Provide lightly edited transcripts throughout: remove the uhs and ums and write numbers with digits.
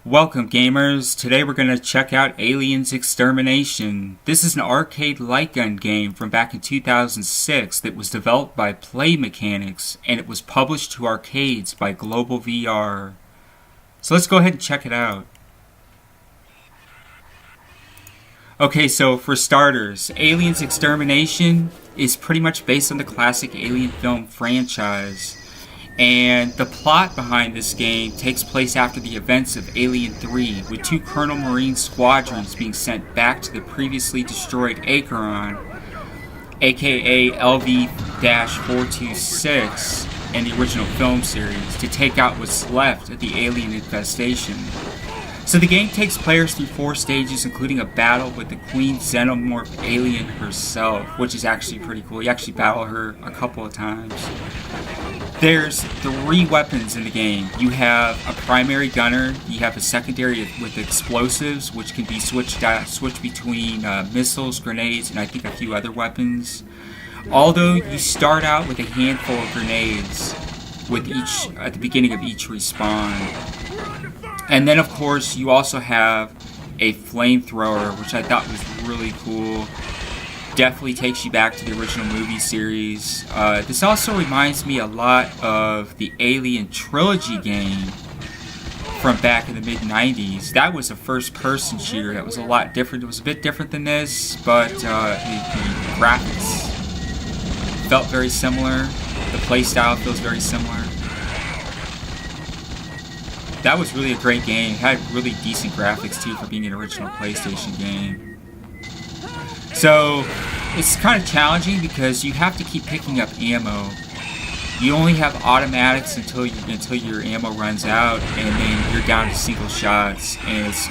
Welcome gamers, today we're going to check out Aliens Extermination. This is an arcade light gun game from back in 2006 that was developed by Mechanix and it was published to arcades by Global VR. So let's go ahead and check it out. Okay, so for starters, Aliens Extermination is pretty much based on the classic Alien film franchise. And the plot behind this game takes place after the events of Alien 3, with two Colonel Marine squadrons being sent back to the previously destroyed Acheron, aka LV-426, in the original film series, to take out what's left of the alien infestation. So the game takes players through 4 stages, including a battle with the Queen Xenomorph alien herself, which is actually pretty cool. You actually battle her a couple of times. There's 3 weapons in the game. You have a primary gunner, you have a secondary with explosives, which can be switched between missiles, grenades, and I think a few other weapons. Although you start out with a handful of grenades with each at the beginning of each respawn. And then of course you also have a flamethrower, which I thought was really cool. Definitely takes you back to the original movie series. This also reminds me a lot of the Alien Trilogy game from back in the mid-90s. That was a first-person shooter that was a lot different. It was a bit different than this, but the graphics felt very similar. The playstyle feels very similar. That was really a great game. It had really decent graphics too for being an original PlayStation game. So it's kind of challenging because you have to keep picking up ammo. You only have automatics until your ammo runs out, and then you're down to single shots, and it's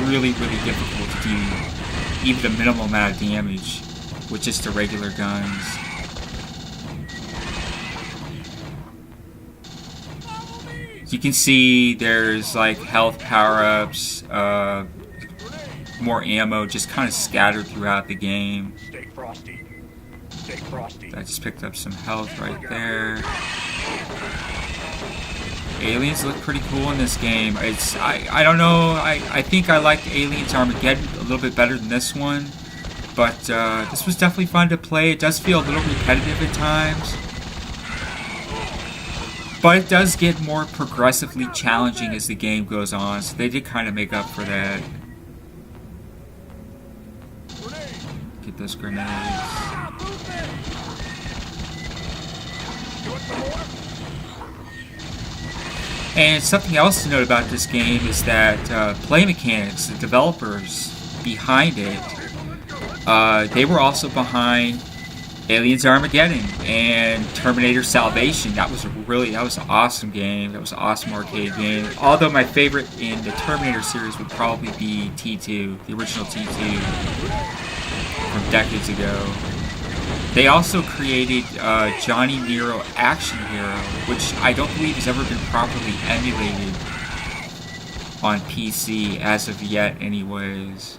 really difficult to do even a minimal amount of damage with just the regular guns. You can see there's like health power-ups, more ammo just kind of scattered throughout the game. Stay frosty. Stay frosty. I just picked up some health right there. Aliens look pretty cool in this game. I don't know, I think I liked Aliens Armageddon a little bit better than this one. But this was definitely fun to play. It does feel a little repetitive at times. But it does get more progressively challenging as the game goes on, so they did kind of make up for that. Get those grenades. And something else to note about this game is that Mechanix, the developers behind it, they were also behind Aliens Armageddon and Terminator Salvation. That was an awesome game. That was an awesome arcade game. Although my favorite in the Terminator series would probably be T2, the original T2 from decades ago. They also created Johnny Nero Action Hero, which I don't believe has ever been properly emulated on PC as of yet anyways.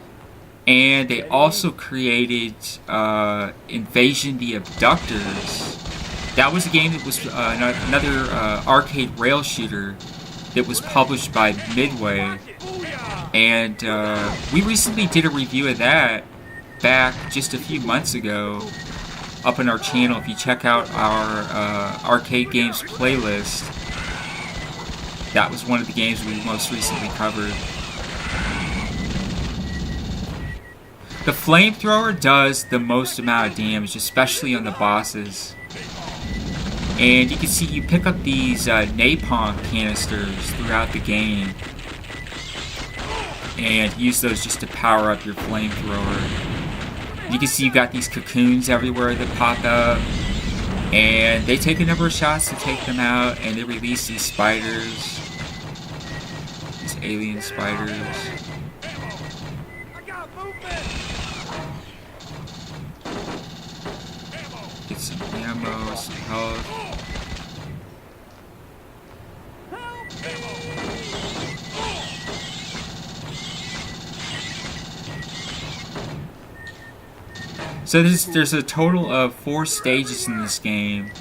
And they also created Invasion The Abductors. That was a game that was another arcade rail shooter that was published by Midway. And we recently did a review of that back just a few months ago up on our channel. If you check out our arcade games playlist, that was one of the games we most recently covered. The flamethrower does the most amount of damage, especially on the bosses. And you can see you pick up these napalm canisters throughout the game and use those just to power up your flamethrower. You can see you got these cocoons everywhere that pop up, and they take a number of shots to take them out, and they release these spiders, these alien spiders. Get some ammo, some health. So there's a total of 4 stages in this game.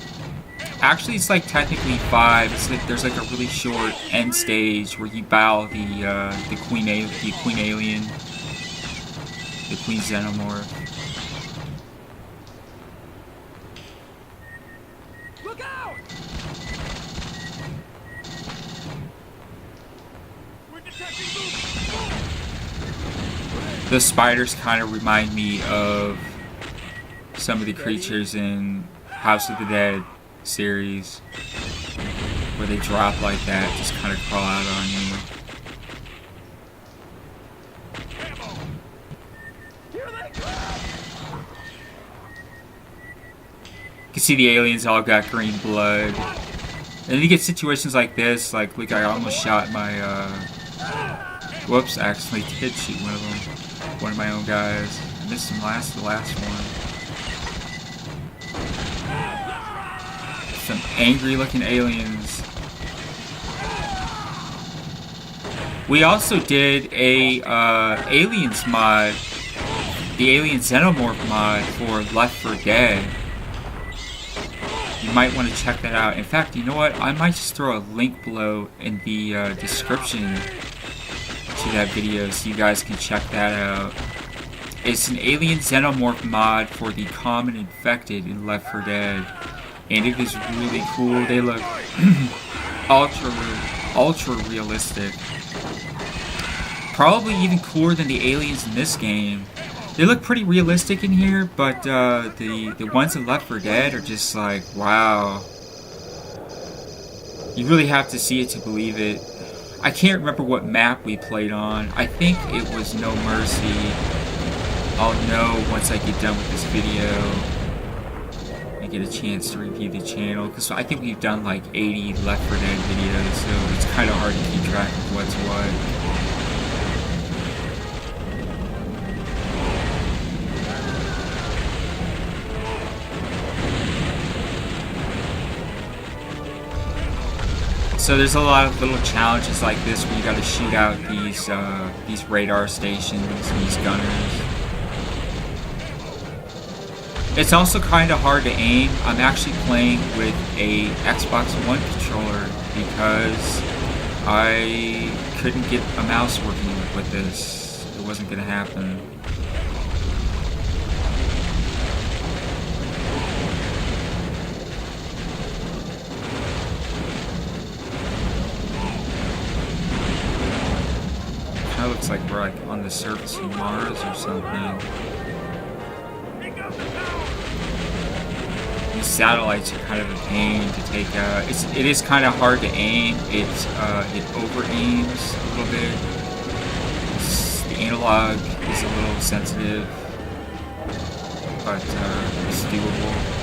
Actually, it's like technically 5. It's like there's like a really short end stage where you battle the Queen Alien, the Queen Xenomorph. Look out! We're detecting movement. The spiders kind of remind me of some of the creatures in House of the Dead series, where they drop like that, just kind of crawl out on you. You can see the aliens all got green blood. And then you get situations like this, like look, I almost shot my, whoops, I actually did shoot one of them. One of my own guys. I missed him the last one. Some angry looking aliens. We also did a Aliens mod, the Alien Xenomorph mod for Left 4 Dead. You might want to check that out. In fact, you know what? I might just throw a link below in the description to that video so you guys can check that out. It's an Alien Xenomorph mod for the common infected in Left 4 Dead. And it is really cool. They look ultra realistic. Probably even cooler than the aliens in this game. They look pretty realistic in here, but the ones in Left 4 Dead are just like, wow. You really have to see it to believe it. I can't remember what map we played on. I think it was No Mercy. I'll know once I get done with this video and get a chance to review the channel, because I think we've done like 80 Left 4 Dead videos, so it's kind of hard to keep track of what's what. So there's a lot of little challenges like this where you got to shoot out these radar stations, these gunners. It's also kind of hard to aim. I'm actually playing with a Xbox One controller because I couldn't get a mouse working with this. It wasn't going to happen. Kind of looks like we're like on the surface of Mars or something. These satellites are kind of a pain to take out. It is kind of hard to aim. It over aims a little bit. The analog is a little sensitive, but it's doable.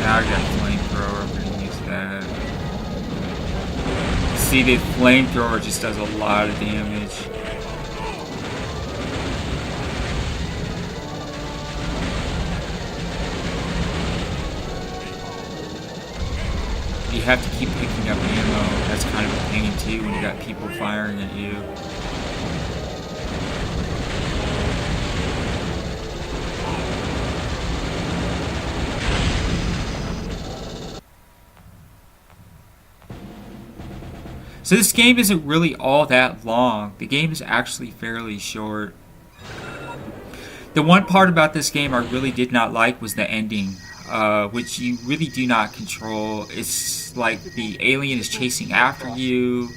Now I got a flamethrower, I'm gonna use that. See, the flamethrower just does a lot of damage. You have to keep picking up ammo. That's kind of a pain too when you got people firing at you. So this game isn't really all that long. The game is actually fairly short. The one part about this game I really did not like was the ending, which you really do not control. It's like the alien is chasing after you,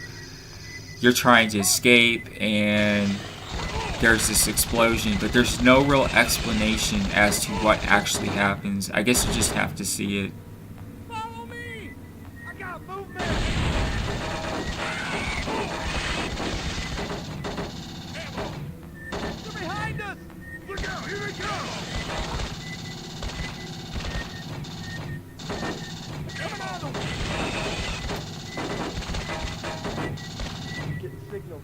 you're trying to escape, and there's this explosion, but there's no real explanation as to what actually happens. I guess you just have to see it. Follow me! I got movement! They're behind us! Look out! Here they come! Come on! Getting signals.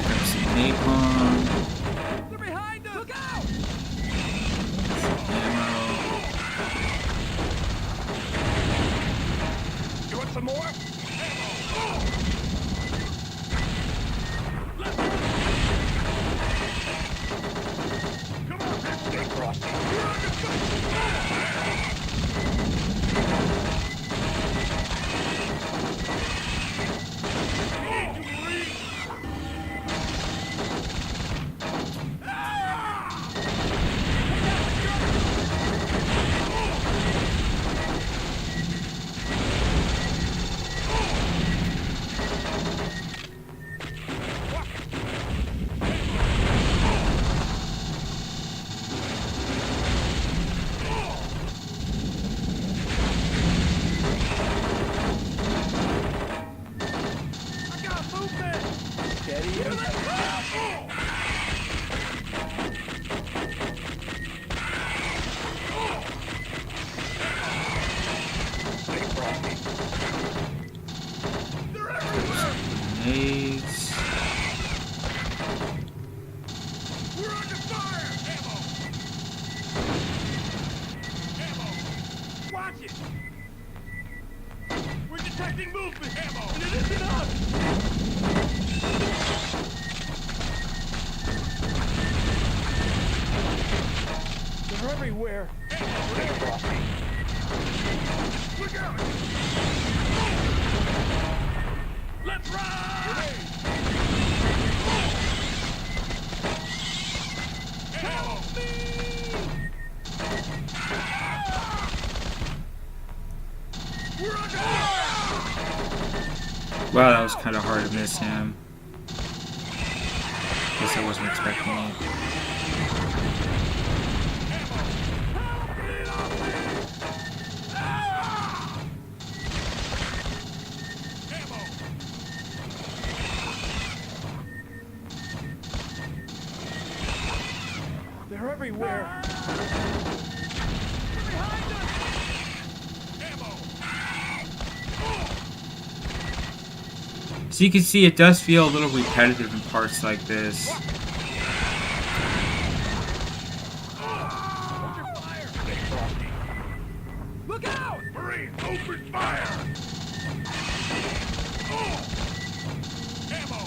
Grab some napalm. They're behind us! Look out! Ammo. You want some more? Come on, stay frosty. We're on the Grenades. We're under fire! Ammo! Ammo! Watch it! We're detecting movement! Ammo! And it isn't us! They're everywhere! Ammo! Look out! Let's ride! Help me! We're under fire! Wow, that was kind of hard to miss him. Guess I wasn't expecting it. They're everywhere. Behind us. Ammo. So you can see it does feel a little repetitive in parts like this. Under fire. Look out! Marine, open fire. Ammo.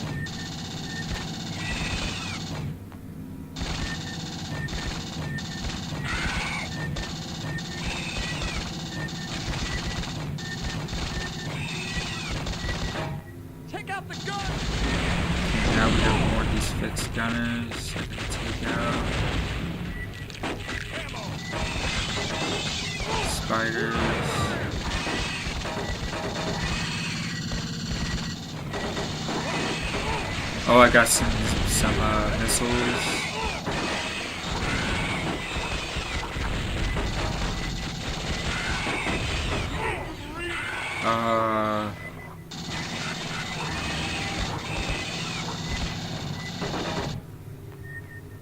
Take out the gun! Now we have more of these fixed gunners I can take out. Spiders. Oh, I got some missiles.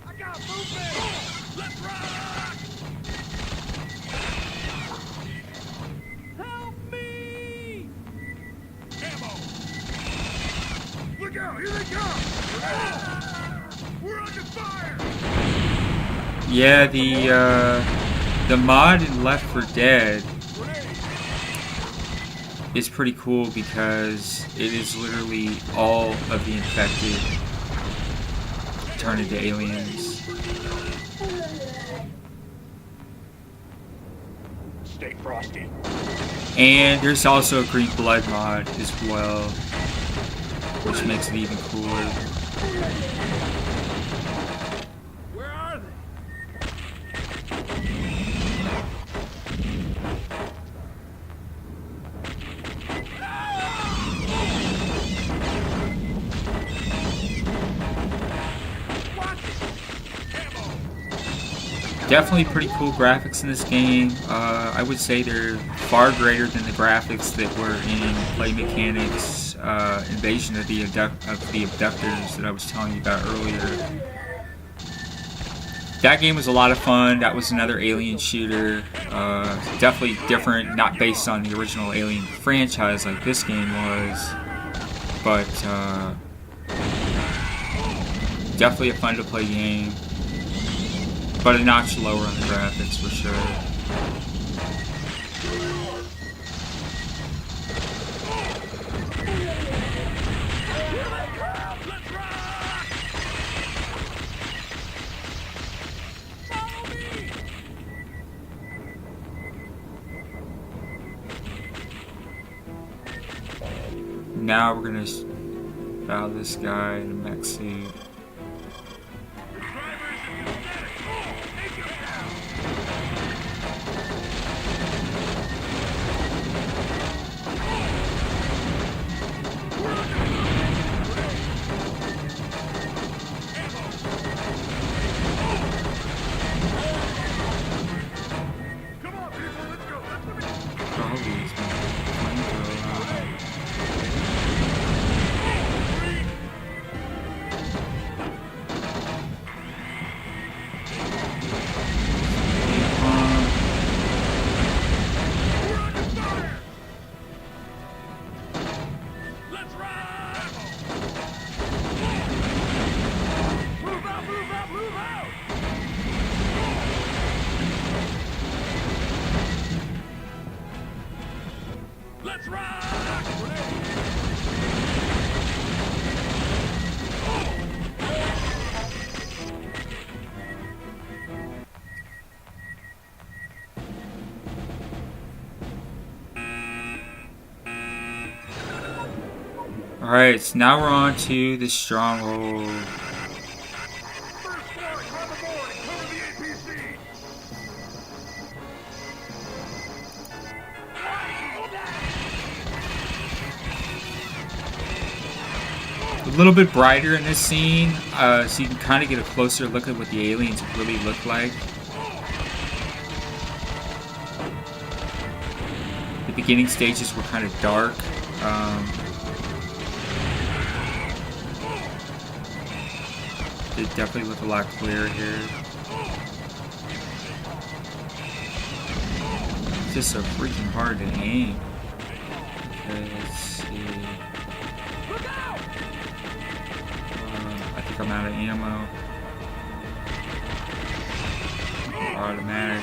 I got movement! Let's rock! Help me! Ammo! Look out! Here they come! We're under fire! Yeah, the mod in Left 4 Dead is pretty cool because it is literally all of the infected turn into aliens. Stay frosty. And there's also a green blood mod as well, which makes it even cooler. Where are they? Definitely pretty cool graphics in this game. I would say they're far greater than the graphics that were in Play Mechanix Invasion of the Abductors that I was telling you about earlier. That game was a lot of fun. That was another alien shooter. Definitely different, not based on the original Alien franchise like this game was. but definitely a fun to play game, but a notch lower on the graphics for sure. Now we're gonna battle this guy in a mech suit. Alright, so now we're on to the Stronghold. A little bit brighter in this scene, so you can kind of get a closer look at what the aliens really look like. The beginning stages were kind of dark. They definitely look a lot clearer here. It's just so freaking hard to aim. Okay, let's see. I think I'm out of ammo. Automatic.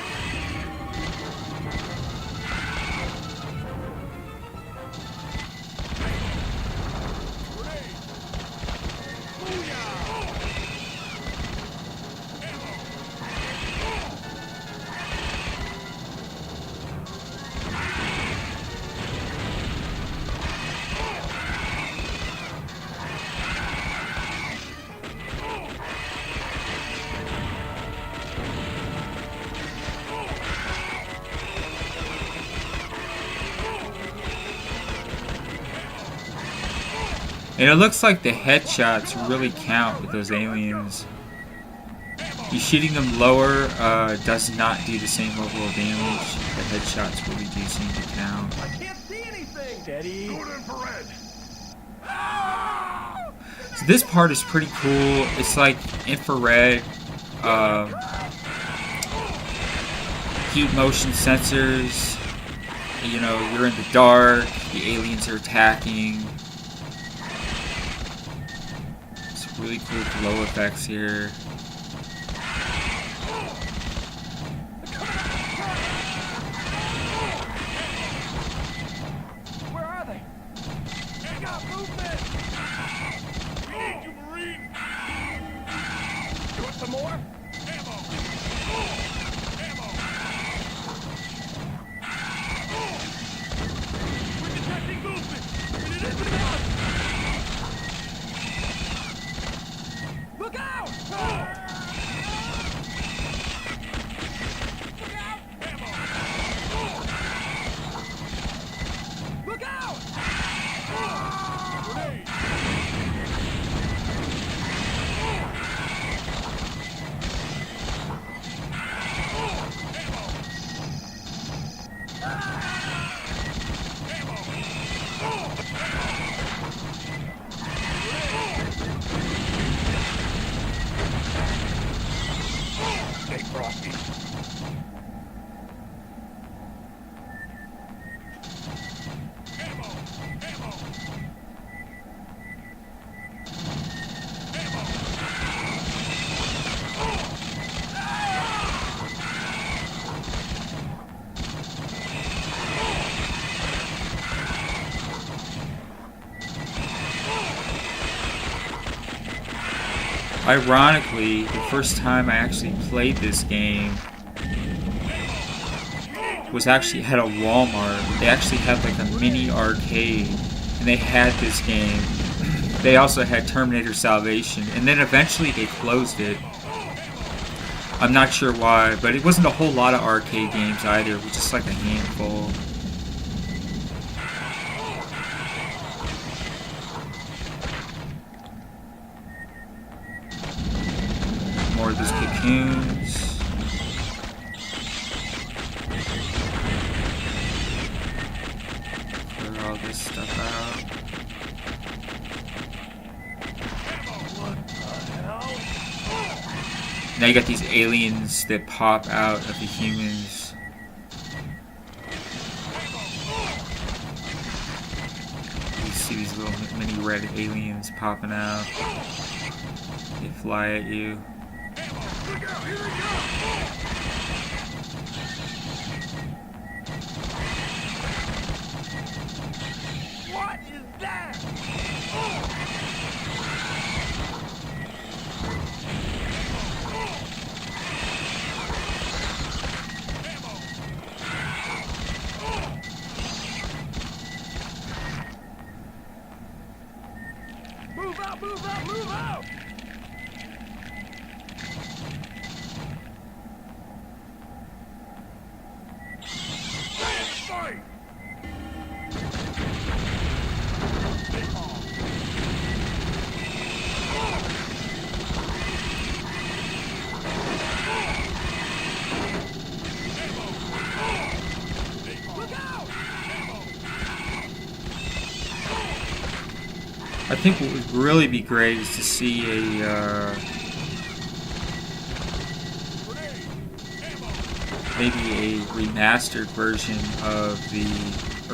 And it looks like the headshots really count with those aliens. You shooting them lower does not do the same level of damage. The headshots really do seem to count. I can't see anything. Steady. Go to infrared. So this part is pretty cool. It's like infrared, heat motion sensors. You know, you're in the dark. The aliens are attacking. Really cool glow effects here. Where are they? They got movement. We need you, Marine. You want some more? Ammo. Ammo. We're detecting movement. We need to get out. Look out! Look out! Ammo! Look out! Grenade! Ammo! Ironically, the first time I actually played this game was actually at a Walmart. They actually had like a mini arcade, and they had this game. They also had Terminator Salvation, and then eventually they closed it. I'm not sure why, but it wasn't a whole lot of arcade games either. It was just like a handful. More of these cocoons. Clear all this stuff out. Now you got these aliens that pop out of the humans. You see these little mini red aliens popping out. They fly at you. What is that? Move out, move out, move out! Fight! I think what would really be great is to see a maybe a remastered version of the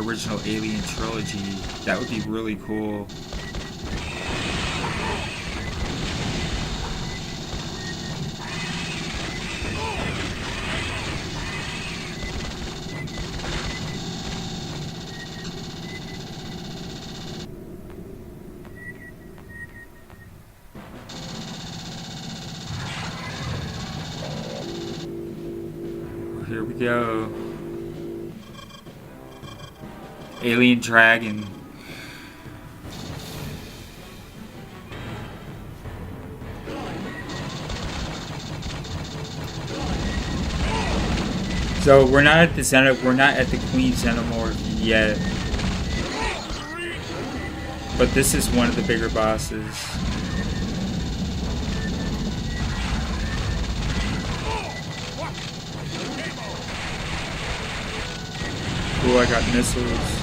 original Alien trilogy. That would be really cool. Here we go. Alien Dragon. So we're not at the Queen Xenomorph yet. But this is one of the bigger bosses. Ooh, I got missiles.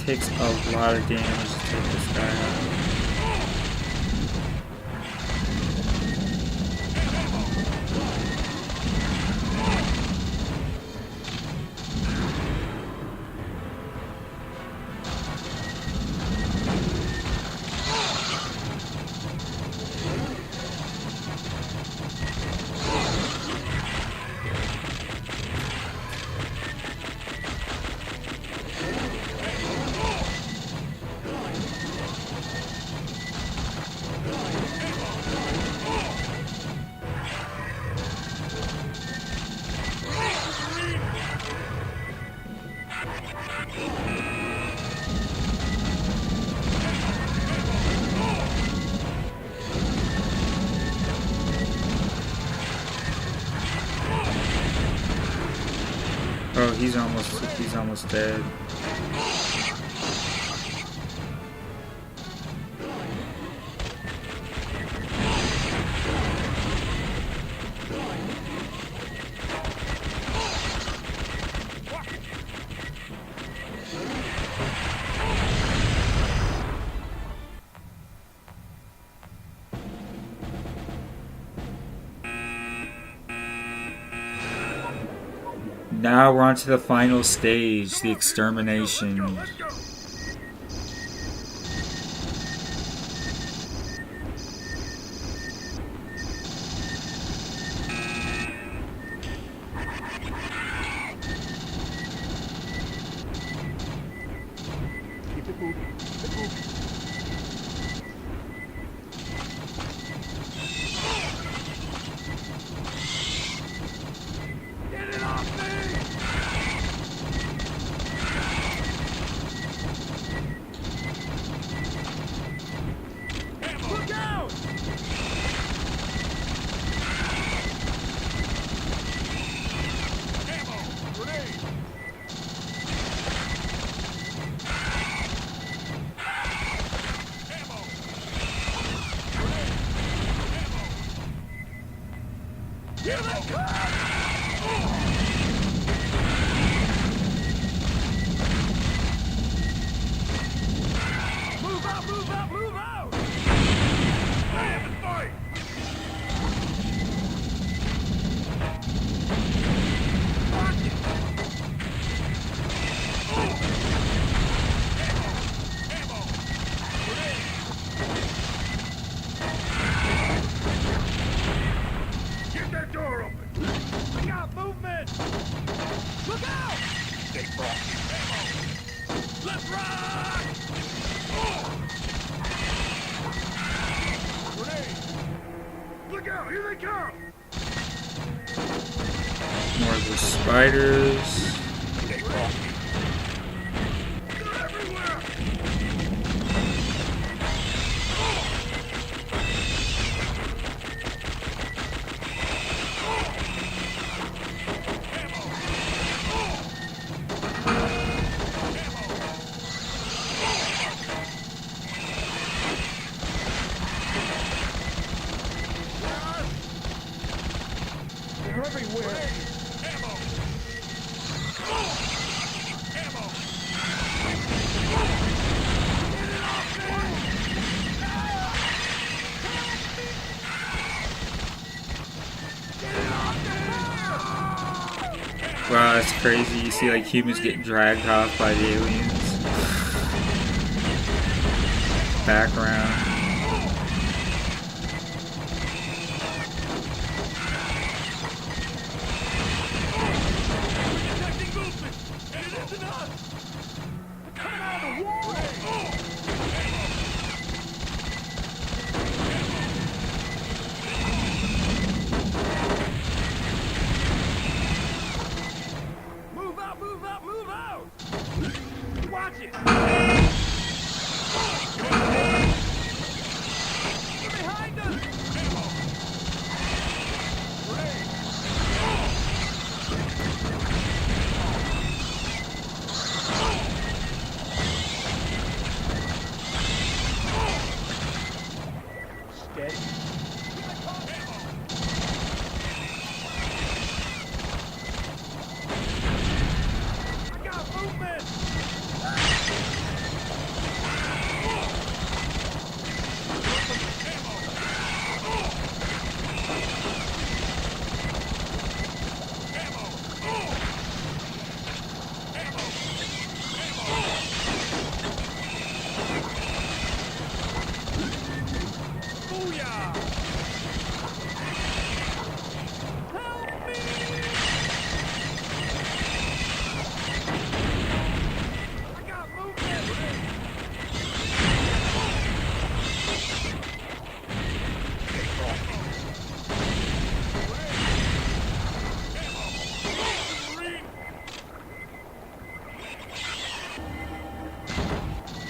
Takes a lot of damage to take this guy out. Oh, he's almost dead. Now we're on to the final stage, the extermination. Let's go. Keep it moving. Keep it moving. Get it off me! Look out! Ammo! Grenade! Ammo! Grenade! Ammo! Here they come! Move out! Move out! Move out! Stand and fight! Watch it! Ammo! Grenade! Get that door open! We got movement! Look out! Stay frosty. Ammo! Let's run! Grenade! Look out! Here they come! More of the spiders. Stay frosty. They're everywhere! They're everywhere! Ammo! Ammo! Get it off me! Get it off me! Wow, that's crazy. You see like humans getting dragged off by the aliens. Background. Detecting movement! And it isn't us! Coming out of the wall! Move out! Move out! Move out! Watch it! Get behind us! Grenade! Steady. I got movement! Booyah! Help me! I got movement! Marine!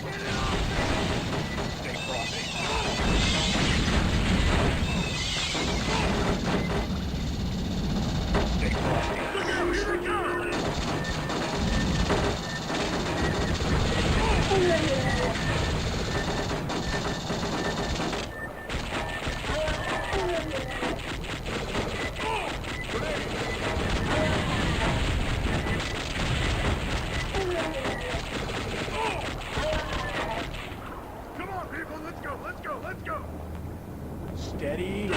Get it off me! Stay frosty. Stay frosty. Look out! Here they come! Come on, people! Let's go! Let's go! Let's go! Steady.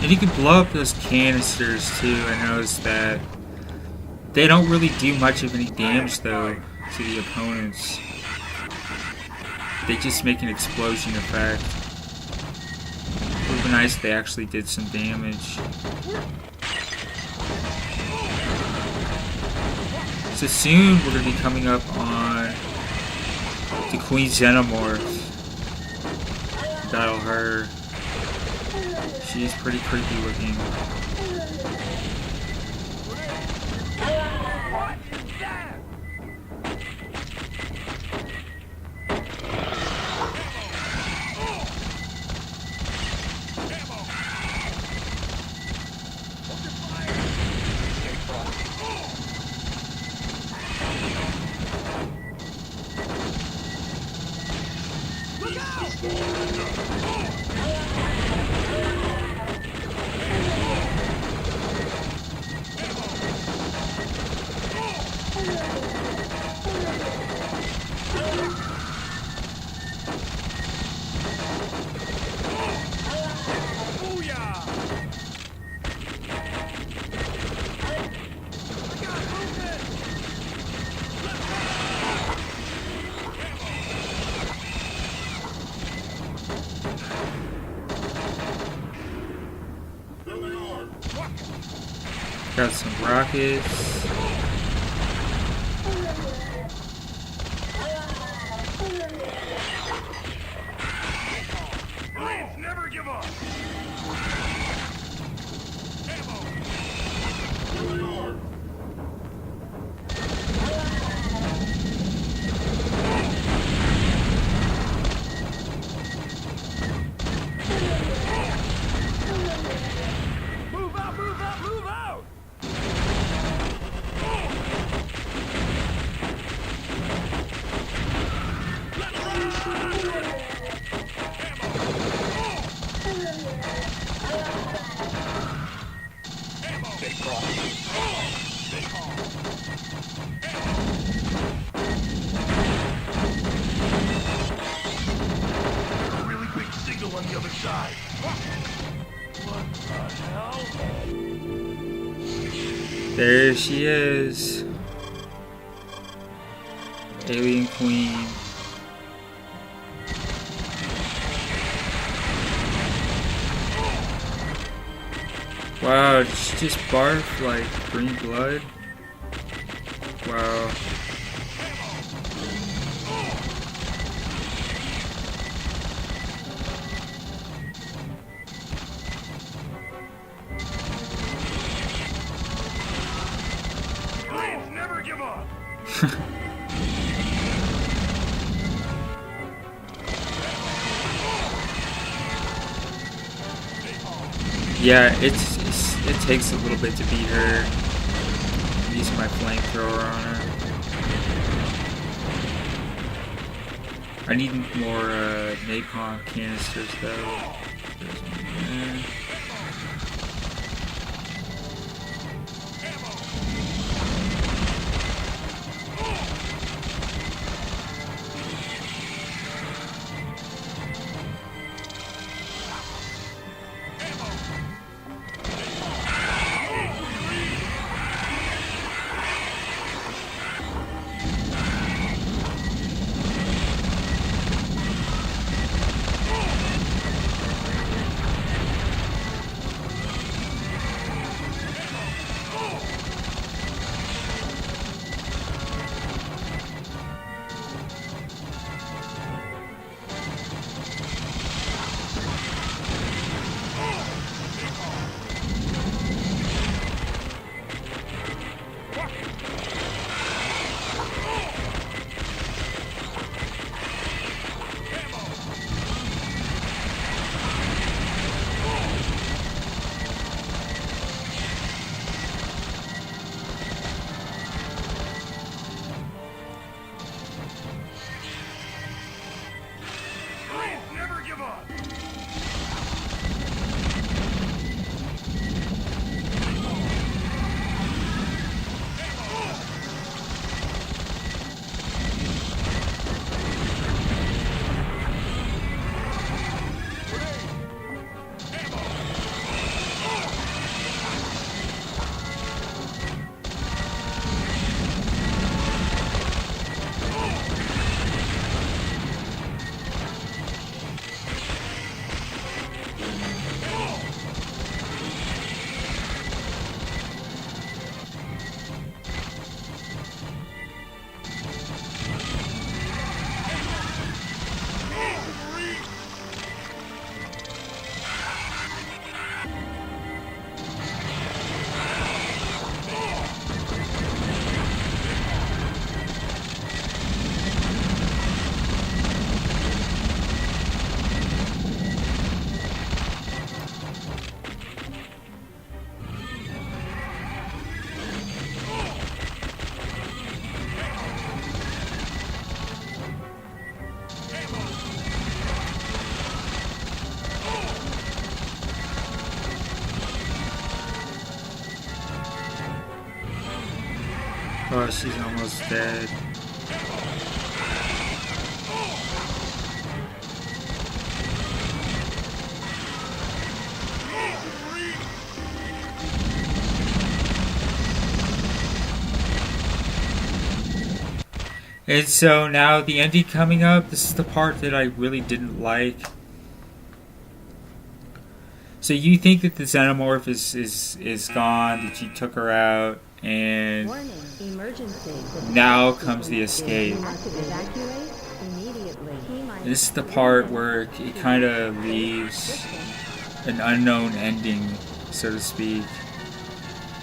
And you can blow up those canisters too. I noticed that they don't really do much of any damage though to the opponents. They just make an explosion effect. It would have been nice if they actually did some damage. So soon we're going to be coming up on the Queen Xenomorph. Battle her. She's pretty creepy looking. Got some rockets. Please never give up. Move out, move out, move out! Really big signal on the other side. What the hell? There she is. Alien Queen. Wow, did she just barf like green blood? Wow. Please never give up. Yeah, it takes a little bit to beat her. I'm using my flamethrower on her. I need more napalm canisters though. There's one there. Oh, she's almost dead. And so now the ending coming up, this is the part that I really didn't like. So you think that the Xenomorph is gone, that you took her out, and Warning, emergency. now comes the escape. Evacuate immediately. And this is the part where it kind of leaves an unknown ending, so to speak.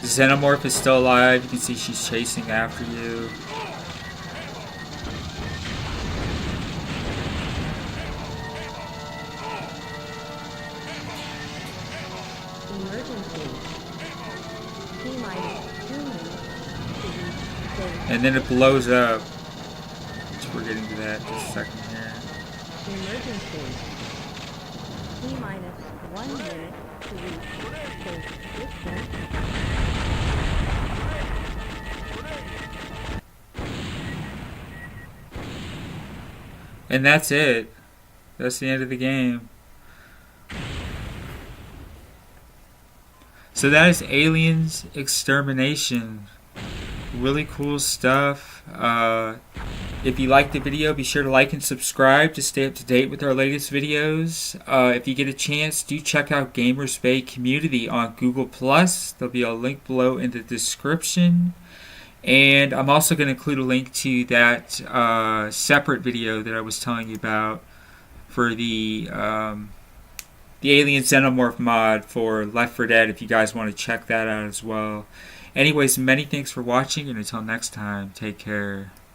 The Xenomorph is still alive. You can see she's chasing after you. Emergency. T-minus 2 minutes to reach safe. And then it blows up. Which we're getting to that in just a second here. Emergency. T-minus 1 minute to reach safe distance. And that's it. That's the end of the game. So that is Aliens Extermination. Really cool stuff. If you liked the video, be sure to like and subscribe to stay up to date with our latest videos. If you get a chance, do check out Gamers Bay Community on Google+. There'll be a link below in the description. And I'm also going to include a link to that separate video that I was telling you about for the Alien Xenomorph mod for Left 4 Dead, if you guys want to check that out as well. Anyways, many thanks for watching, and until next time, take care.